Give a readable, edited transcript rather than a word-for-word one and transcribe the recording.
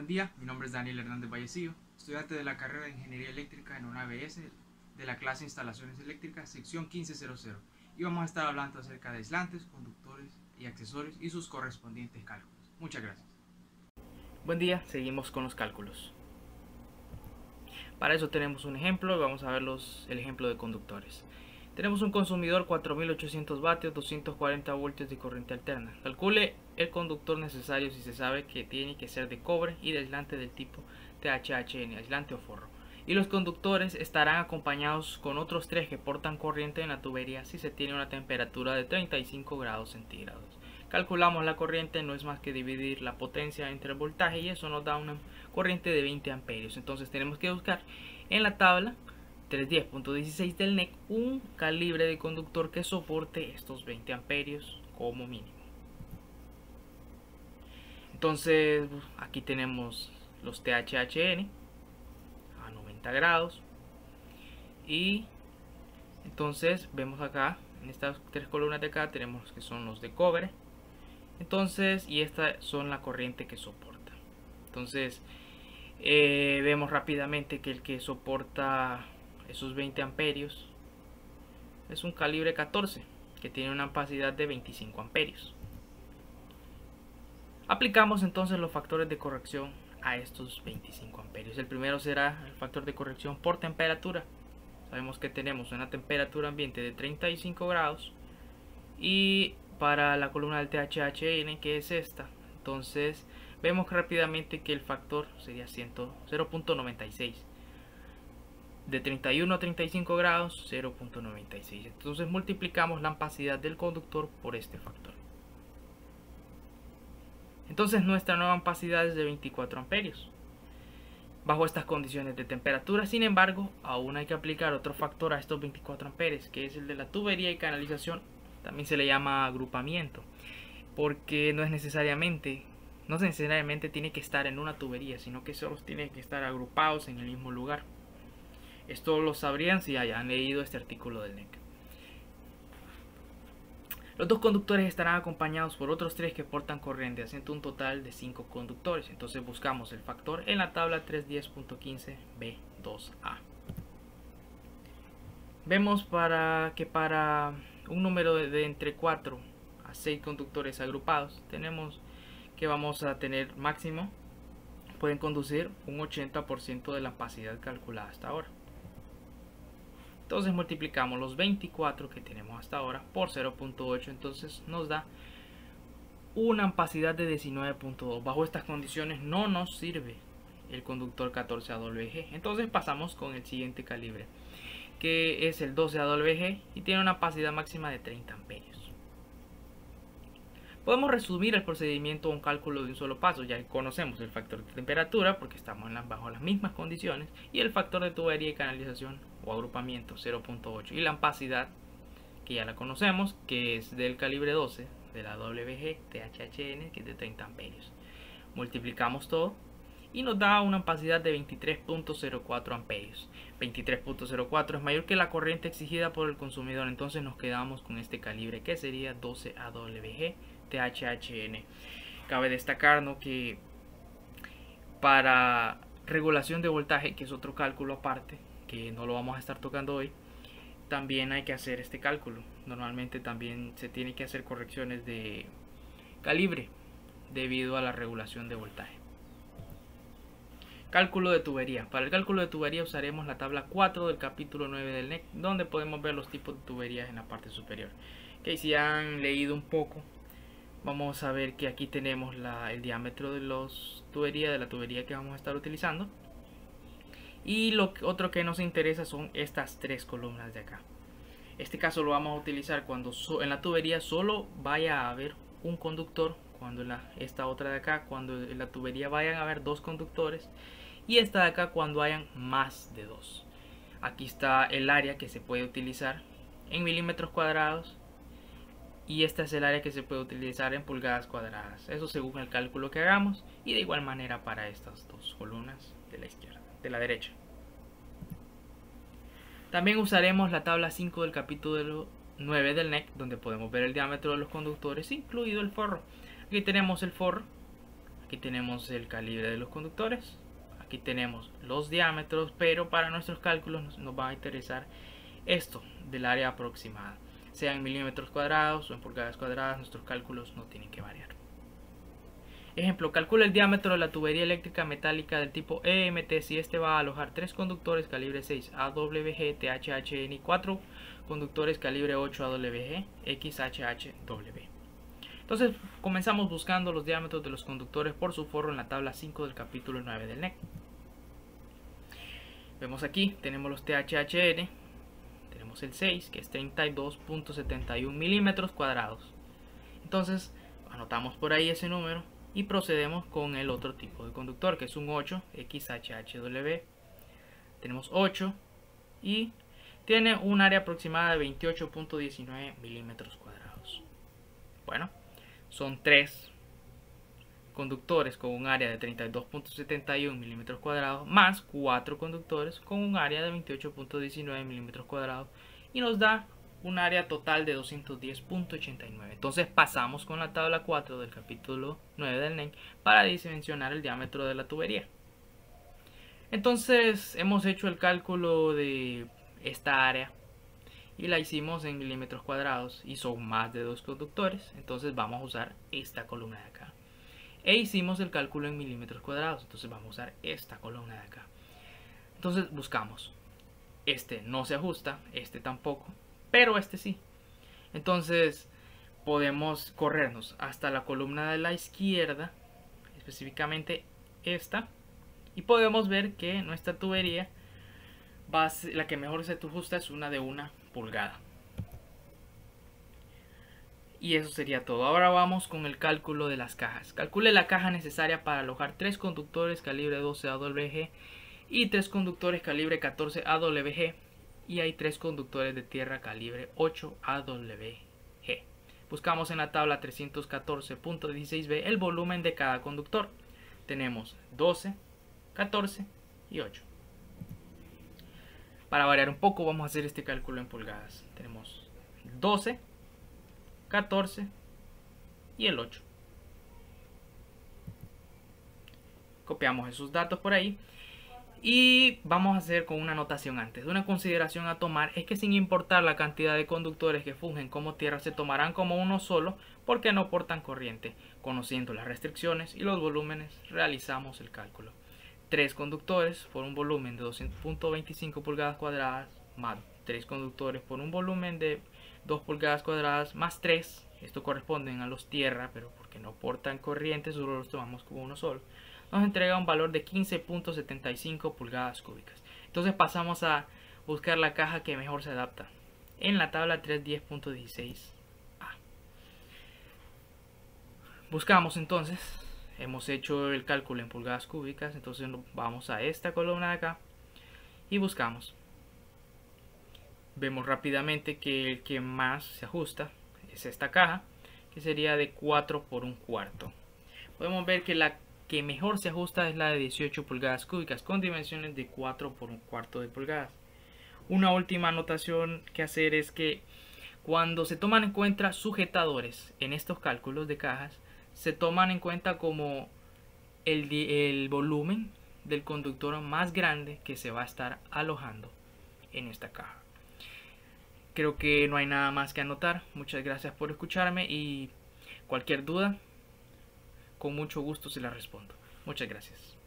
Buen día, mi nombre es Daniel Hernández Vallecillo, estudiante de la carrera de Ingeniería Eléctrica en una ABS de la clase Instalaciones Eléctricas, sección 1500, y vamos a estar hablando acerca de aislantes, conductores y accesorios y sus correspondientes cálculos. Muchas gracias. Buen día, seguimos con los cálculos. Para eso tenemos un ejemplo, vamos a ver el ejemplo de conductores. Tenemos un consumidor 4800 vatios, 240 voltios de corriente alterna. Calcule el conductor necesario si se sabe que tiene que ser de cobre y de aislante del tipo THHN, aislante o forro. Y los conductores estarán acompañados con otros 3 que portan corriente en la tubería si se tiene una temperatura de 35 grados centígrados. Calculamos la corriente, no es más que dividir la potencia entre el voltaje y eso nos da una corriente de 20 amperios. Entonces tenemos que buscar en la tabla 310.16 del NEC un calibre de conductor que soporte estos 20 amperios como mínimo. Entonces aquí tenemos los THHN a 90 grados y entonces vemos acá en estas 3 columnas de acá tenemos que son los de cobre. Entonces, y estas son la corriente que soporta. Entonces vemos rápidamente que el que soporta esos 20 amperios es un calibre 14 que tiene una capacidad de 25 amperios. Aplicamos entonces los factores de corrección a estos 25 amperios. El primero será el factor de corrección por temperatura. Sabemos que tenemos una temperatura ambiente de 35 grados y para la columna del THHN, que es esta, entonces vemos rápidamente que el factor sería 0.96. De 31 a 35 grados, 0.96. Entonces multiplicamos la ampacidad del conductor por este factor. Entonces nuestra nueva ampacidad es de 24 amperios. Bajo estas condiciones de temperatura, sin embargo, aún hay que aplicar otro factor a estos 24 amperios, que es el de la tubería y canalización. También se le llama agrupamiento, porque no necesariamente tiene que estar en una tubería, sino que solo tiene que estar agrupados en el mismo lugar. Esto lo sabrían si hayan leído este artículo del NEC. Los dos conductores estarán acompañados por otros 3 que portan corriente, haciendo un total de 5 conductores. Entonces buscamos el factor en la tabla 310.15b2a. Vemos que para un número de entre 4 a 6 conductores agrupados, tenemos que vamos a tener máximo, pueden conducir un 80% de la capacidad calculada hasta ahora. Entonces multiplicamos los 24 que tenemos hasta ahora por 0.8, entonces nos da una ampacidad de 19.2. Bajo estas condiciones no nos sirve el conductor 14AWG. Entonces pasamos con el siguiente calibre, que es el 12AWG y tiene una ampacidad máxima de 30 amperios. Podemos resumir el procedimiento a un cálculo de un solo paso, ya que conocemos el factor de temperatura porque estamos bajo las mismas condiciones y el factor de tubería y canalización o agrupamiento 0.8 y la ampacidad que ya la conocemos, que es del calibre 12 de la WG THHN, que es de 30 amperios. Multiplicamos todo y nos da una ampacidad de 23.04 amperios. 23.04 es mayor que la corriente exigida por el consumidor, entonces nos quedamos con este calibre que sería 12AWG THHN. Cabe destacar, ¿no?, que para regulación de voltaje, que es otro cálculo aparte, que no lo vamos a estar tocando hoy, también hay que hacer este cálculo. Normalmente también se tiene que hacer correcciones de calibre debido a la regulación de voltaje. Cálculo de tubería. Para el cálculo de tubería usaremos la tabla 4 del capítulo 9 del NEC, donde podemos ver los tipos de tuberías en la parte superior. Que si han leído un poco, vamos a ver que aquí tenemos el diámetro de la tubería que vamos a estar utilizando. Y otro que nos interesa son estas 3 columnas de acá. Este caso lo vamos a utilizar cuando en la tubería solo vaya a haber un conductor, cuando esta otra de acá, cuando en la tubería vayan a haber 2 conductores, y esta de acá cuando hayan más de 2. Aquí está el área que se puede utilizar en milímetros cuadrados y esta es el área que se puede utilizar en pulgadas cuadradas. Eso según el cálculo que hagamos, y de igual manera para estas 2 columnas de la izquierda, de la derecha. También usaremos la tabla 5 del capítulo 9 del NEC, donde podemos ver el diámetro de los conductores, incluido el forro. Aquí tenemos el forro, Aquí tenemos el calibre de los conductores. Aquí tenemos los diámetros, pero para nuestros cálculos nos va a interesar esto del área aproximada. Sea en milímetros cuadrados o en pulgadas cuadradas, nuestros cálculos no tienen que variar. Ejemplo, calcula el diámetro de la tubería eléctrica metálica del tipo EMT si este va a alojar 3 conductores calibre 6 AWG THHN y 4 conductores calibre 8 AWG XHHW. Entonces comenzamos buscando los diámetros de los conductores por su forro en la tabla 5 del capítulo 9 del NEC. Vemos aquí, tenemos los THHN, tenemos el 6 que es 32.71 milímetros cuadrados. Entonces anotamos por ahí ese número y procedemos con el otro tipo de conductor que es un 8 XHHW. Tenemos 8 y tiene un área aproximada de 28.19 milímetros cuadrados. Bueno, son 3 conductores con un área de 32.71 milímetros cuadrados más 4 conductores con un área de 28.19 milímetros cuadrados y nos da un área total de 210.89. Entonces pasamos con la tabla 4 del capítulo 9 del NEC para dimensionar el diámetro de la tubería. Entonces hemos hecho el cálculo de esta área y la hicimos en milímetros cuadrados y son más de 2 conductores, entonces vamos a usar esta columna de acá. E hicimos el cálculo en milímetros cuadrados, entonces vamos a usar esta columna de acá. Entonces buscamos, este no se ajusta, este tampoco, pero este sí. Entonces podemos corrernos hasta la columna de la izquierda, específicamente esta, y podemos ver que nuestra tubería la que mejor se ajusta es una de 1 pulgada. Y eso sería todo. Ahora vamos con el cálculo de las cajas. Calcule la caja necesaria para alojar 3 conductores calibre 12 AWG y 3 conductores calibre 14 AWG y hay 3 conductores de tierra calibre 8 AWG. Buscamos en la tabla 314.16b el volumen de cada conductor. Tenemos 12, 14 y 8. Para variar un poco vamos a hacer este cálculo en pulgadas. Tenemos 12, 14 y el 8. Copiamos esos datos por ahí y vamos a hacer con una anotación antes. Una consideración a tomar es que sin importar la cantidad de conductores que fungen como tierra se tomarán como uno solo porque no portan corriente. Conociendo las restricciones y los volúmenes realizamos el cálculo. 3 conductores por un volumen de 200.25 pulgadas cuadradas más 3 conductores por un volumen de 2 pulgadas cuadradas más 3, esto corresponden a los tierra, pero porque no portan corriente solo los tomamos como uno solo, nos entrega un valor de 15.75 pulgadas cúbicas. Entonces pasamos a buscar la caja que mejor se adapta en la tabla 310.16a. Buscamos entonces, hemos hecho el cálculo en pulgadas cúbicas, entonces vamos a esta columna de acá y buscamos. Vemos rápidamente que el que más se ajusta es esta caja, que sería de 4 por un cuarto. Podemos ver que la que mejor se ajusta es la de 18 pulgadas cúbicas con dimensiones de 4 por un cuarto de pulgadas. Una última anotación que hacer es que cuando se toman en cuenta sujetadores en estos cálculos de cajas, se toman en cuenta como el volumen del conductor más grande que se va a estar alojando en esta caja. Creo que no hay nada más que anotar. Muchas gracias por escucharme y cualquier duda, con mucho gusto se la respondo. Muchas gracias.